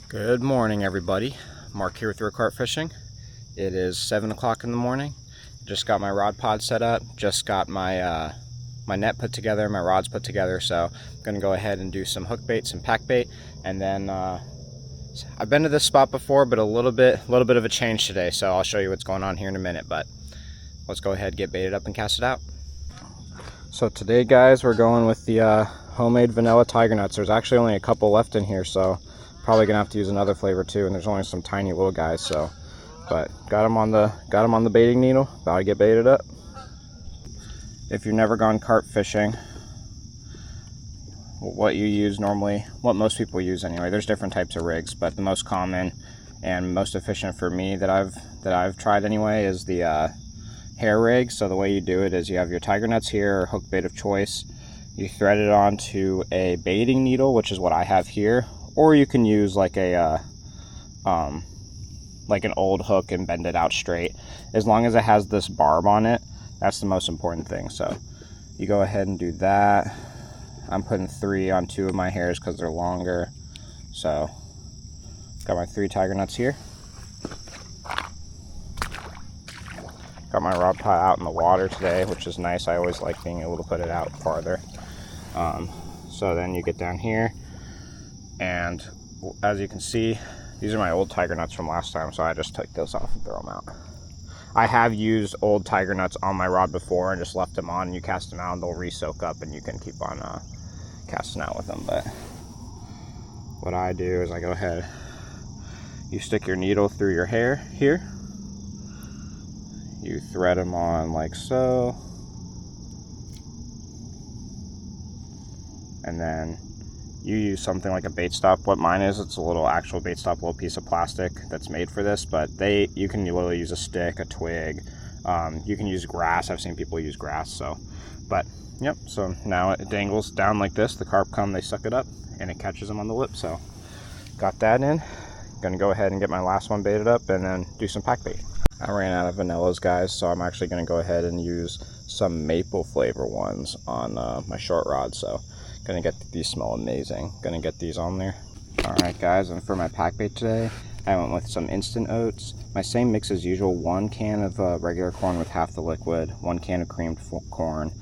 Good morning, everybody. Mark here with ReelCarpFishin. It is 7 o'clock in the morning. Just got my rod pod set up. Just got my my net put together, my rods put together. So I'm gonna go ahead and do some hook bait, some pack bait, and then I've been to this spot before, but a little bit of a change today. So I'll show you what's going on here in a minute. But let's go ahead, get baited up, and cast it out. So today, guys, we're going with the homemade vanilla tiger nuts. There's actually only a couple left in here, so probably gonna have to use another flavor too. And there's only some tiny little guys, so but got them on the baiting needle, about to get baited up. If you've never gone carp fishing, what you use normally, what most people use anyway, there's different types of rigs, but the most common and most efficient for me that I've tried anyway is the hair rig. So the way you do it is you have your tiger nuts here, or hook bait of choice. You thread it onto a baiting needle, which is what I have here, or you can use like a like an old hook and bend it out straight. As long as it has this barb on it, that's the most important thing. So you go ahead and do that. I'm putting 3 on 2 of my hairs because they're longer. So got my 3 tiger nuts here. Got my rod pod out in the water today, which is nice. I always like being able to put it out farther. So then you get down here, and as you can see, these are my old tiger nuts from last time, so I just took those off and throw them out. I have used old tiger nuts on my rod before and just left them on, and you cast them out and they'll re-soak up and you can keep on casting out with them. But what I do is I go ahead, you stick your needle through your hair here, you thread them on like so, and then you use something like a bait stop. What mine is, it's a little actual bait stop, little piece of plastic that's made for this, but you can literally use a stick, a twig, you can use grass. I've seen people use grass. So, but yep, so now it dangles down like this. The carp come, they suck it up, and it catches them on the lip. So got that in. Gonna go ahead and get my last one baited up and then do some pack bait. I ran out of vanillas, guys, so I'm actually gonna go ahead and use some maple flavor ones on my short rod. So gonna get these, smell amazing. Gonna get these on there. All right, guys, and for my pack bait today, I went with some instant oats. My same mix as usual: 1 can of regular corn with half the liquid, 1 can of creamed corn,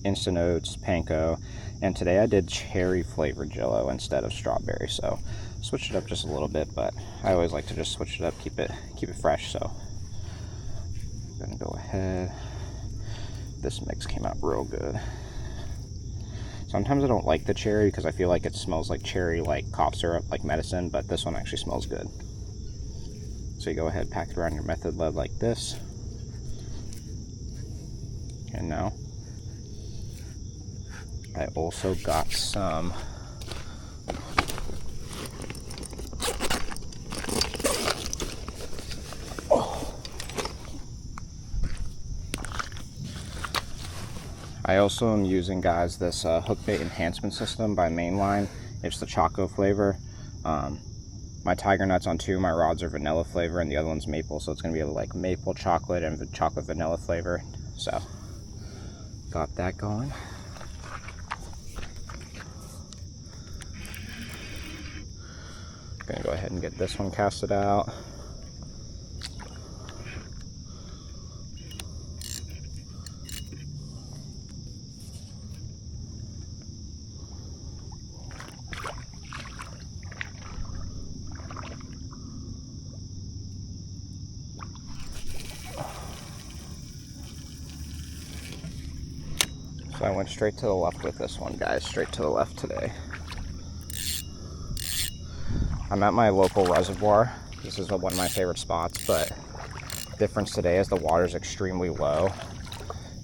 instant oats, panko, and today I did cherry flavored Jello instead of strawberry. So switched it up just a little bit, but I always like to just switch it up, keep it fresh. So I'm gonna go ahead. This mix came out real good. Sometimes I don't like the cherry because I feel like it smells like cherry, like cough syrup, like medicine, but this one actually smells good. So you go ahead, pack it around your method lead like this. And now I also got some I also am using, guys, this hook bait enhancement system by Mainline. It's the choco flavor. My tiger nuts on 2, my rods are vanilla flavor, and the other one's maple, so it's gonna be like maple chocolate and chocolate vanilla flavor. So got that going. Gonna go ahead and get this one casted out. So I went straight to the left with this one, guys, straight to the left today. I'm at my local reservoir. This is one of my favorite spots, but the difference today is the water's extremely low.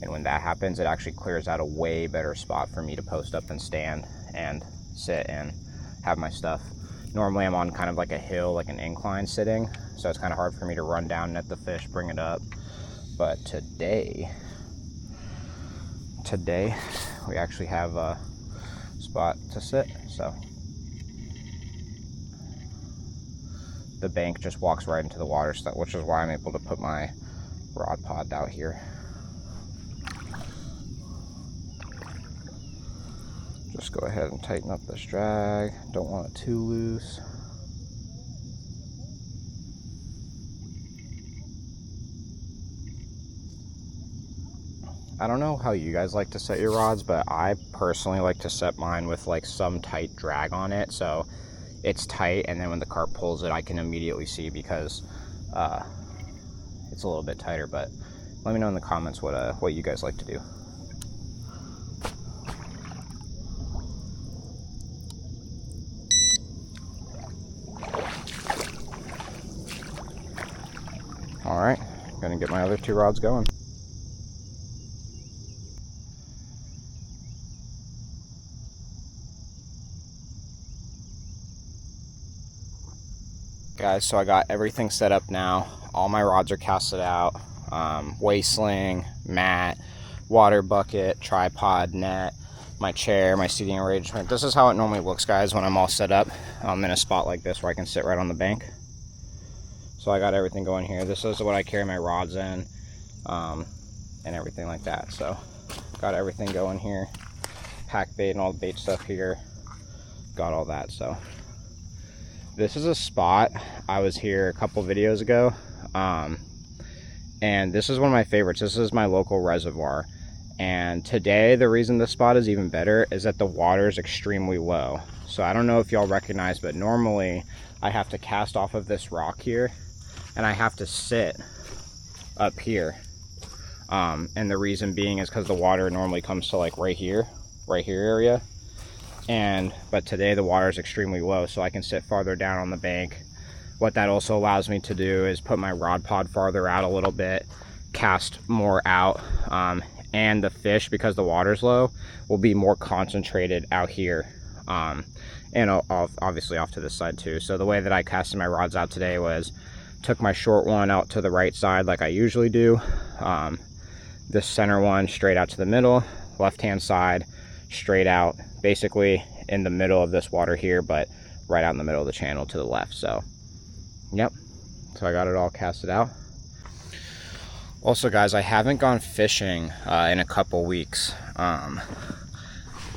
And when that happens, it actually clears out a way better spot for me to post up and stand and sit and have my stuff. Normally I'm on kind of like a hill, like an incline sitting, so it's kind of hard for me to run down, net the fish, bring it up. But today we actually have a spot to sit. So the bank just walks right into the water, which is why I'm able to put my rod pod out here. just go ahead and tighten up this drag. Don't want it too loose. I don't know how you guys like to set your rods, but I personally like to set mine with like some tight drag on it, so it's tight, and then when the carp pulls it, I can immediately see because it's a little bit tighter. But let me know in the comments what you guys like to do. All right, gonna get my other 2 rods going. Guys, so I got everything set up now. All my rods are casted out. Waist sling, mat, water bucket, tripod, net, my chair, my seating arrangement. This is how it normally looks, guys, when I'm all set up. I'm in a spot like this where I can sit right on the bank. So I got everything going here. This is what I carry my rods in, and everything like that. So got everything going here. Pack bait and all the bait stuff here. Got all that, so. This is a spot, I was here a couple videos ago, and this is one of my favorites. This is my local reservoir, and today the reason this spot is even better is that the water is extremely low. So I don't know if y'all recognize, but normally I have to cast off of this rock here, and I have to sit up here, and the reason being is because the water normally comes to like right here area. But today the water is extremely low, so I can sit farther down on the bank. What that also allows me to do is put my rod pod farther out a little bit, cast more out, and the fish, because the water's low, will be more concentrated out here, and obviously off to this side too. So the way that I casted my rods out today was took my short one out to the right side like I usually do, this center one straight out to the middle, left hand side straight out, basically in the middle of this water here, but right out in the middle of the channel to the left. So yep, so I got it all casted out. Also, guys, I haven't gone fishing in a couple weeks.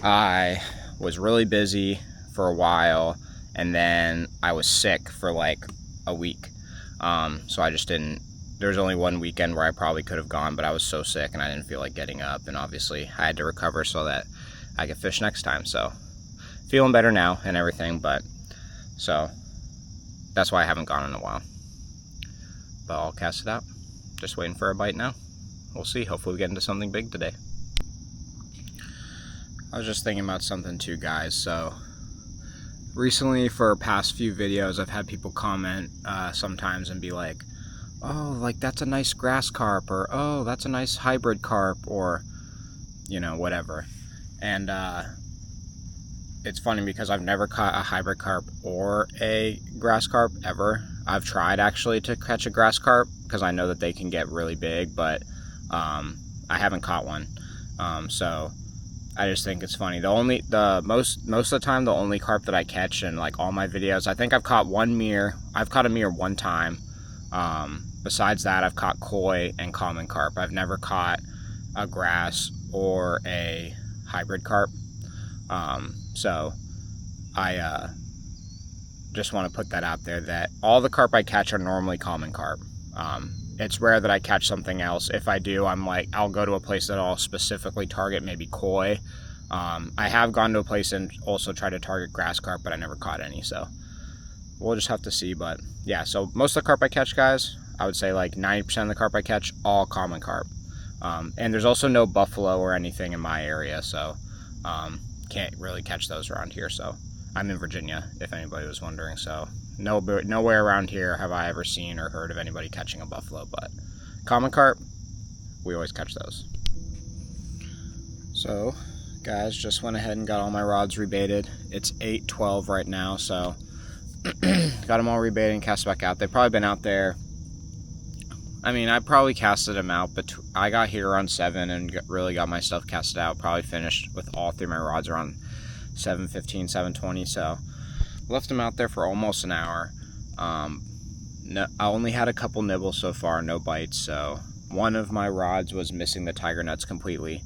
I was really busy for a while, and then I was sick for like a week, so I just didn't. There's only one weekend where I probably could have gone, but I was so sick and I didn't feel like getting up, and obviously I had to recover so that I could fish next time. So feeling better now and everything, but so that's why I haven't gone in a while. But I'll cast it out. Just waiting for a bite now. We'll see. Hopefully we get into something big today. I was just thinking about something too, guys. So recently, for past few videos, I've had people comment sometimes and be like, oh, like that's a nice grass carp, or oh, that's a nice hybrid carp, or you know, whatever. And it's funny because I've never caught a hybrid carp or a grass carp ever. I've tried actually to catch a grass carp because I know that they can get really big, but I haven't caught one. So I just think it's funny. Most of the time, the only carp that I catch in like all my videos, I think I've caught one mere. I've caught a mere one time. Besides that, I've caught koi and common carp. I've never caught a grass or a hybrid carp. So I just want to put that out there, that all the carp I catch are normally common carp. It's rare that I catch something else. If I do, I'll go to a place that I'll specifically target maybe koi. I have gone to a place and also tried to target grass carp, but I never caught any, so we'll just have to see. But yeah, so most of the carp I catch, guys, I would say like 90% of the carp I catch, all common carp. And there's also no buffalo or anything in my area, so can't really catch those around here. So I'm in Virginia, if anybody was wondering, so nowhere around here have I ever seen or heard of anybody catching a buffalo, but common carp, we always catch those. So guys, just went ahead and got all my rods rebaited. It's 8:12 right now, so got them all rebaited and cast back out. They've probably been out there, I mean, I probably casted them out, but I got here around 7 and really got my stuff casted out. Probably finished with all 3 of my rods around 7:15, 7:20, so left them out there for almost an hour. No, I only had a couple nibbles so far, no bites. So one of my rods was missing the tiger nuts completely,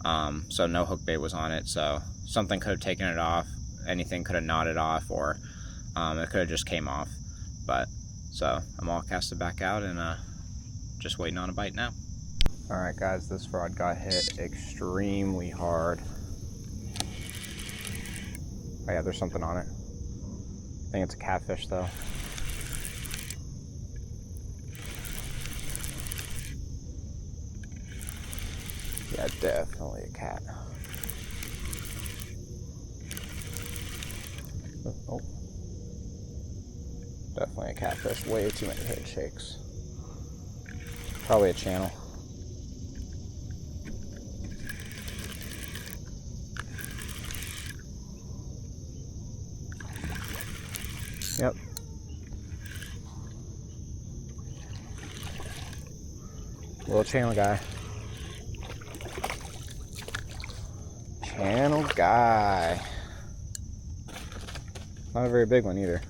so no hook bait was on it. So something could have taken it off, anything could have knotted off, or it could have just came off. But so I'm all casted back out and just waiting on a bite now. All right, guys, this rod got hit extremely hard. Oh yeah, there's something on it. I think it's a catfish though. Yeah, definitely a cat. Oh, definitely a catfish. Way too many head shakes. Probably a channel. Yep. Little channel guy. Channel guy. Not a very big one either.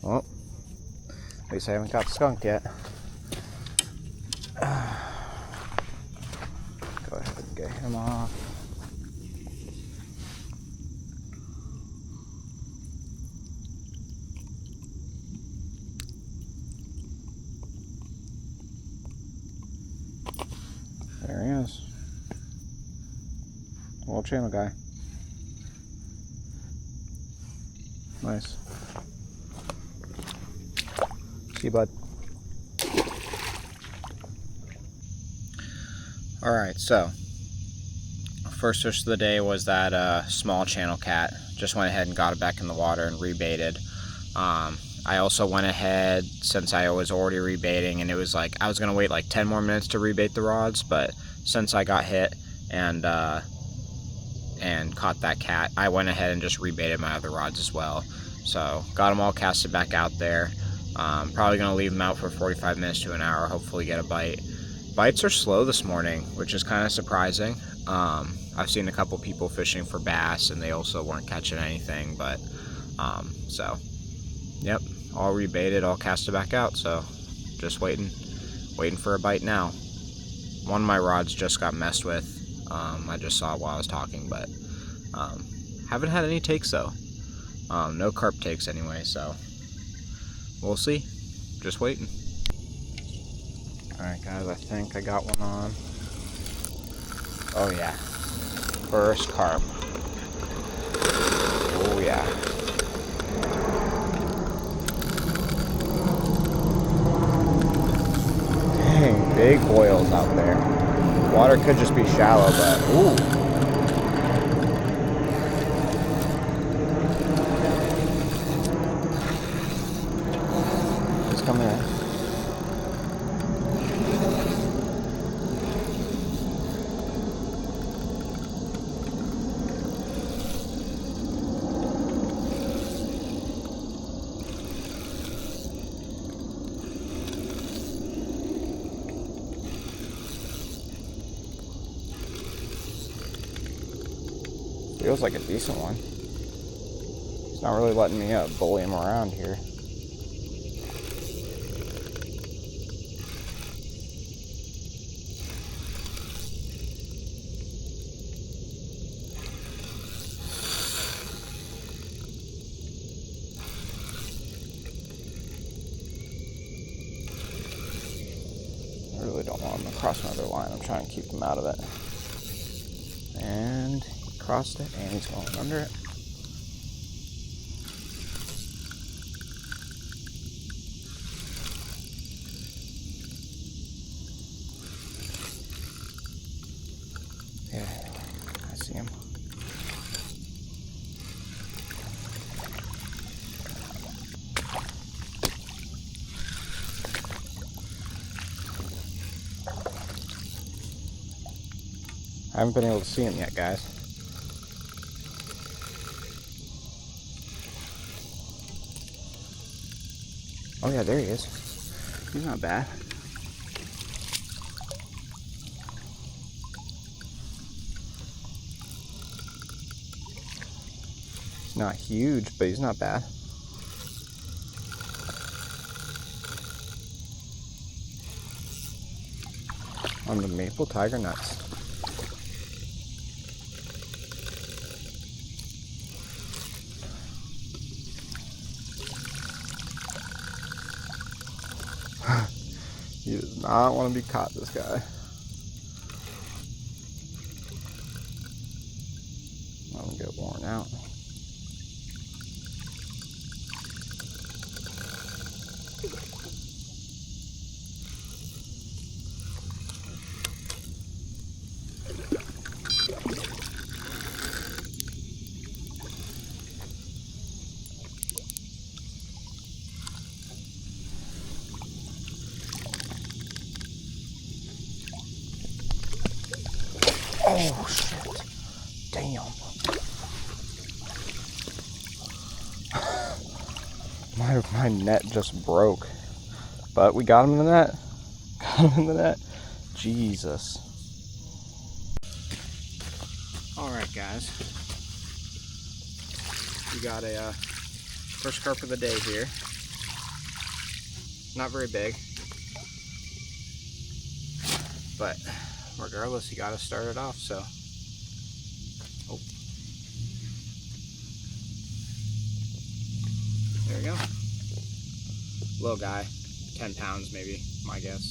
Well, at least I haven't got skunked yet. Go ahead and get him off. There he is. Little channel guy. Nice. See you, bud. Alright, so first fish of the day was that small channel cat. Just went ahead and got it back in the water and rebaited. I also went ahead, since I was already rebaiting, and it was like I was gonna wait like 10 more minutes to rebait the rods, but since I got hit and caught that cat, I went ahead and just rebaited my other rods as well. So got them all casted back out there. Probably gonna leave them out for 45 minutes to an hour, hopefully get a bite. Bites are slow this morning, which is kind of surprising. I've seen a couple people fishing for bass and they also weren't catching anything, but so yep, all rebaited, all casted back out, so just waiting for a bite now. One of my rods just got messed with. I just saw it while I was talking, but haven't had any takes though. No carp takes anyway, so we'll see. Just waiting. Alright guys, I think I got one on. Oh yeah. First carp. Oh yeah. Dang, big boils out there. Water could just be shallow, but ooh. He's coming in. Feels like a decent one. It's not really letting me bully him around here. I really don't want him to cross another line. I'm trying to keep him out of it. And crossed it, and he's going under it. Yeah, I see him. I haven't been able to see him yet, guys. Oh yeah, there he is. He's not bad. He's not huge, but he's not bad. On the maple tiger nuts. He does not want to be caught, this guy. Let him get worn out. Oh shit. Damn. My net just broke. But we got him in the net. Got him in the net. Jesus. Alright guys. We got a first carp of the day here. Not very big. But regardless, you gotta start it off, so. Oh. There we go. Little guy, 10 pounds maybe, my guess.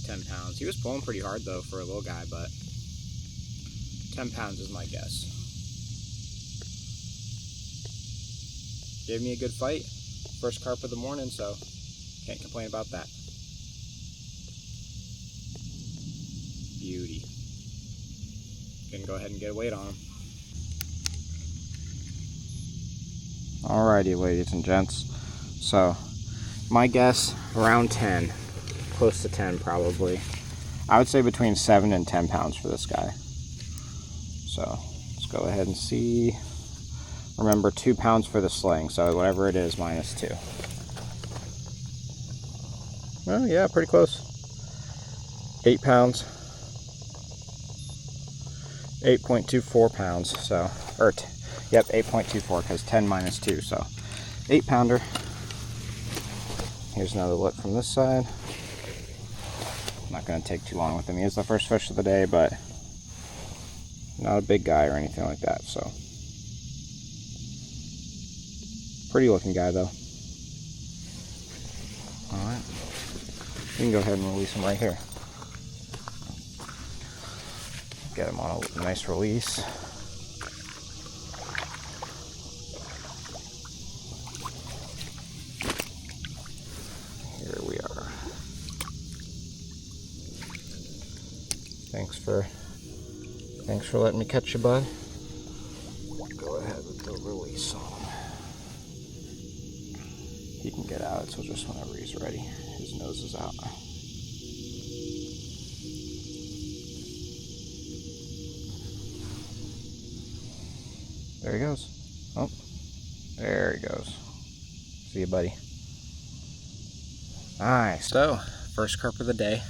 10 pounds. He was pulling pretty hard though for a little guy, but 10 pounds is my guess. Gave me a good fight. First carp of the morning, so can't complain about that. Beauty. Gonna go ahead and get a weight on him. Alrighty, ladies and gents. So, my guess, around 10. Close to 10, probably. I would say between 7 and 10 pounds for this guy. So, let's go ahead and see. Remember, 2 pounds for the sling, so whatever it is, minus 2. Well, yeah, pretty close. 8 pounds. 8.24 pounds, so, yep, 8.24, because 10 minus 2, so 8 pounder. Here's another look from this side. Not going to take too long with him. He is the first fish of the day, but not a big guy or anything like that, so. Pretty looking guy, though. Alright. You can go ahead and release him right here. Get him on a nice release. Here we are. Thanks for letting me catch you, bud. Go ahead with the release on him. He can get out, so just whenever he's ready. His nose is out. There he goes. Oh, there he goes. See you, buddy. Nice. So, first carp of the day.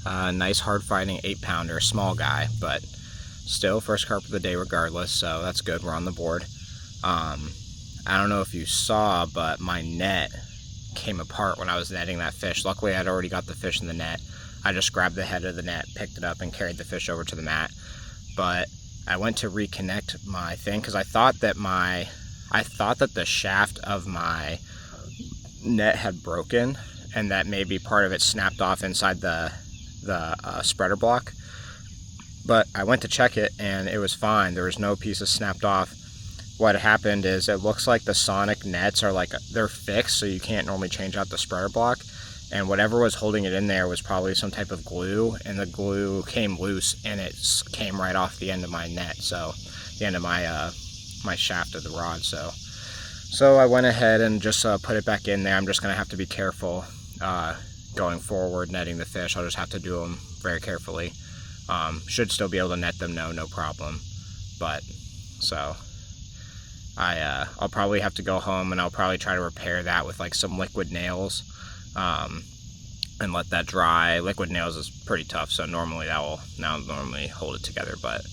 Nice hard fighting 8 pounder, small guy, but still first carp of the day regardless, so that's good. We're on the board. I don't know if you saw, but my net came apart when I was netting that fish. Luckily, I'd already got the fish in the net. I just grabbed the head of the net, picked it up, and carried the fish over to the mat. But I went to reconnect my thing because I thought that the shaft of my net had broken, and that maybe part of it snapped off inside the spreader block. But I went to check it and it was fine. There was no pieces snapped off. What happened is it looks like the Sonic nets are they're fixed, so you can't normally change out the spreader block. And whatever was holding it in there was probably some type of glue, and the glue came loose and it came right off the end of my net, so the end of my my shaft of the rod. So I went ahead and just put it back in there. I'm just gonna have to be careful going forward netting the fish. I'll just have to do them very carefully. Should still be able to net them, no problem. But so I'll probably have to go home and I'll probably try to repair that with like some liquid nails. And let that dry. Liquid nails is pretty tough, so normally that will normally hold it together, but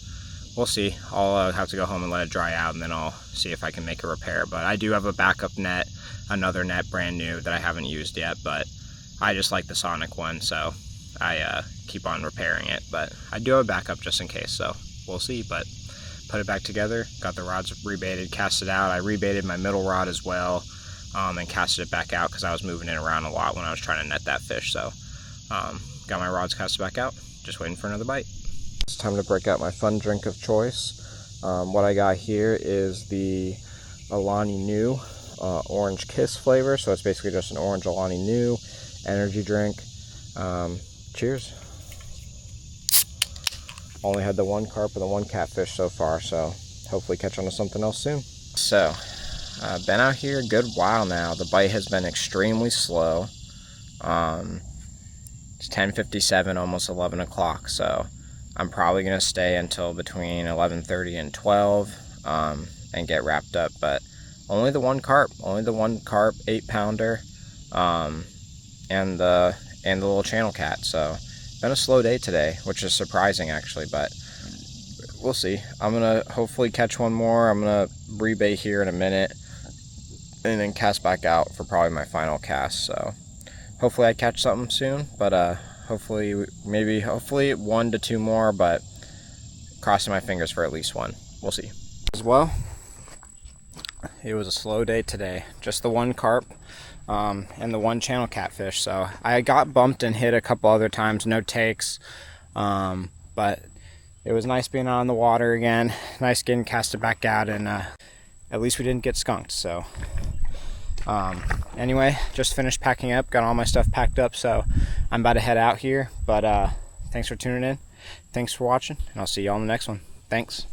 we'll see. I'll have to go home and let it dry out, and then I'll see if I can make a repair. But I do have a backup net, another net brand new that I haven't used yet, but I just like the Sonic one, so I keep on repairing it. But I do have a backup just in case, so we'll see. But put it back together, got the rods rebaited, cast it out. I rebaited my middle rod as well. and casted it back out because I was moving it around a lot when I was trying to net that fish. So got my rods casted back out, just waiting for another bite. It's time to break out my fun drink of choice. What I got here is the Alani Nu Orange Kiss flavor. So it's basically just an orange Alani Nu energy drink. Cheers. Only had the one carp and the one catfish so far, so hopefully catch on to something else soon. So I've been out here a good while now. The bite has been extremely slow. It's 10:57, almost 11 o'clock, so I'm probably going to stay until between 11:30 and 12 and get wrapped up. But only the one carp, 8-pounder, and the little channel cat. So been a slow day today, which is surprising actually, but we'll see. I'm gonna hopefully catch one more. I'm gonna rebait here in a minute and then cast back out for probably my final cast. So hopefully I catch something soon, but hopefully 1 to 2 more, but crossing my fingers for at least one. We'll see. As well, it was a slow day today. Just the one carp and the one channel catfish. So I got bumped and hit a couple other times, no takes, but it was nice being on the water again. Nice getting casted back out, and at least we didn't get skunked. So anyway, just finished packing up, got all my stuff packed up, so I'm about to head out here. But thanks for tuning in, thanks for watching, and I'll see you all in the next one. Thanks.